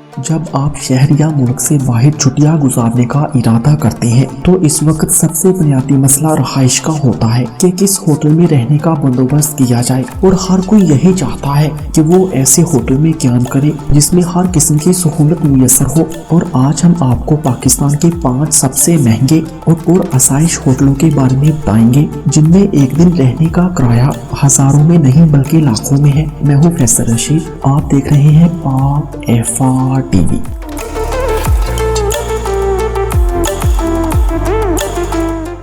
जब आप शहर या मुल्क से बाहर छुट्टियां गुजारने का इरादा करते हैं तो इस वक्त सबसे बुनियादी मसला रहाइश का होता है कि किस होटल में रहने का बंदोबस्त किया जाए। और हर कोई यही चाहता है कि वो ऐसे होटल में क़याम करे जिसमें हर किस्म की सहूलत मुयसर हो। और आज हम आपको पाकिस्तान के 5 सबसे महंगे और आसाइश होटलों के बारे में बताएंगे जिनमें एक दिन रहने का किराया हजारों में नहीं बल्कि लाखों में है। मैं हूँ फैसल रशीद, आप देख रहे हैं Pak FR TV।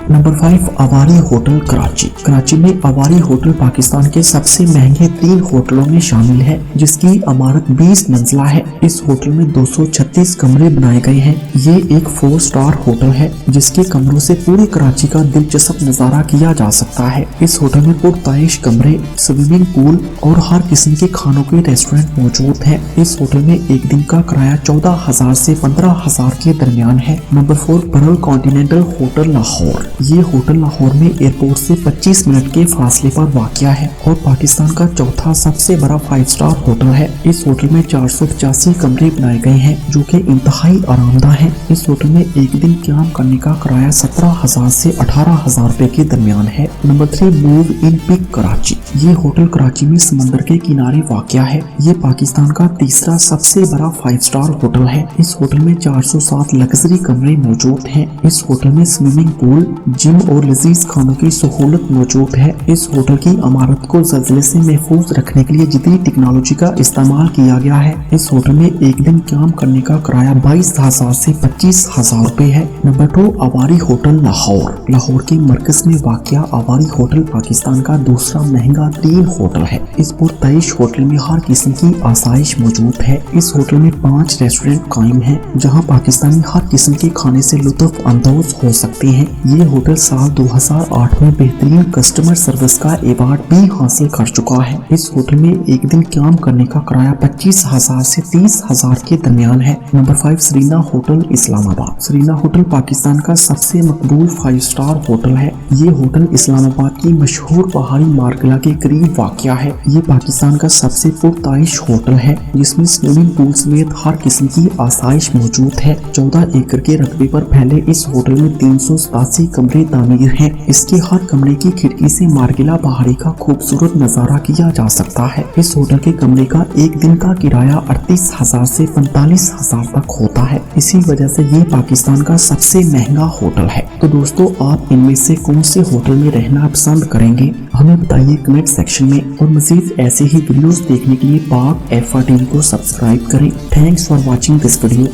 Number 5, Avari hotel Karachi. Karachi में अवारी होटल पाकिस्तान के सबसे महंगे 3 होटलों में शामिल है, जिसकी इमारत 20 मंजिला है। इस होटल में 236 कमरे बनाए गए हैं। ये एक 4 स्टार होटल है जिसके कमरों से पूरे कराची का दिलचस्प नजारा किया जा सकता है। इस होटल में पुरताइश कमरे, स्विमिंग पूल और हर किस्म के खानों के रेस्टोरेंट मौजूद है। इस होटल में एक दिन का किराया 14,000 से 15,000 के दरमियान है। नंबर 4, परल कॉन्टिनेंटल होटल लाहौर। ये होटल लाहौर में एयरपोर्ट से 25 मिनट के फासले पर वाक़या है और पाकिस्तान का चौथा सबसे बड़ा 5 स्टार होटल है। इस होटल में 485 कमरे बनाए गए हैं जो कि इंतहाई आरामदाह हैं। इस होटल में एक दिन क़याम करने का किराया 17,000 से 18,000 रुपए के दरमियान है। Number 3, Movenpick Karachi. ये होटल कराची में समंदर के किनारे वाक़या है। ये पाकिस्तान का तीसरा सबसे बड़ा 5 स्टार होटल है। इस होटल में 407 लग्जरी कमरे मौजूद हैं। इस होटल में स्विमिंग पूल, जिम और लजीज खानों की सहूलत मौजूद है। इस होटल की इमारत को ज़लज़ले से महफूज रखने के लिए जदीद टेक्नोलॉजी का इस्तेमाल किया गया है। इस होटल में एक दिन क़याम करने का किराया 22,000 से 25,000 रुपए है। Number 2, Avari hotel Lahore. लाहौर के मरकज में वाक़या अवारी होटल पाकिस्तान का दूसरा महंगा 3 होटल है। इस पुरताइश होटल में हर किस्म की आसाइश मौजूद है। इस होटल में 5 रेस्टोरेंट कायम है जहाँ पाकिस्तानी हर किस्म के खाने से लुत्फ अंदोज हो सकते हैं। ये होटल साल 2008 में बेहतरीन कस्टमर सर्विस का अवार्ड भी हासिल कर चुका है। इस होटल में एक दिन क़याम करने का किराया 25,000 से 30,000 के दरमियान है। Number 5, Serena hotel Islamabad. Serena hotel Pakistan का सबसे मकबूल 5 स्टार होटल है। ये होटल इस्लामाबाद की मशहूर पहाड़ी मार्गला के करीब वाक़या है। ये पाकिस्तान का सबसे पुरताइश होटल है जिसमें स्विमिंग पूल समेत हर किस्म की आसाइश मौजूद है। 14 एकड़ के रकबे पर फैले इस होटल में 387 कमरे तामीर हैं। इसके हर कमरे की खिड़की से मार्गिला पहाड़ी का खूबसूरत नजारा किया जा सकता है। इस होटल के कमरे का एक दिन का किराया 38,000 से 45,000 तक होता है। इसी वजह से ये पाकिस्तान का सबसे महंगा होटल है। तो दोस्तों, आप इनमें से कौन से होटल में रहना पसंद करेंगे, हमें बताइए कमेंट सेक्शन में। और मजीद ऐसे ही वीडियोस देखने के लिए पाक FR TV को सब्सक्राइब करें। Thanks for watching this video.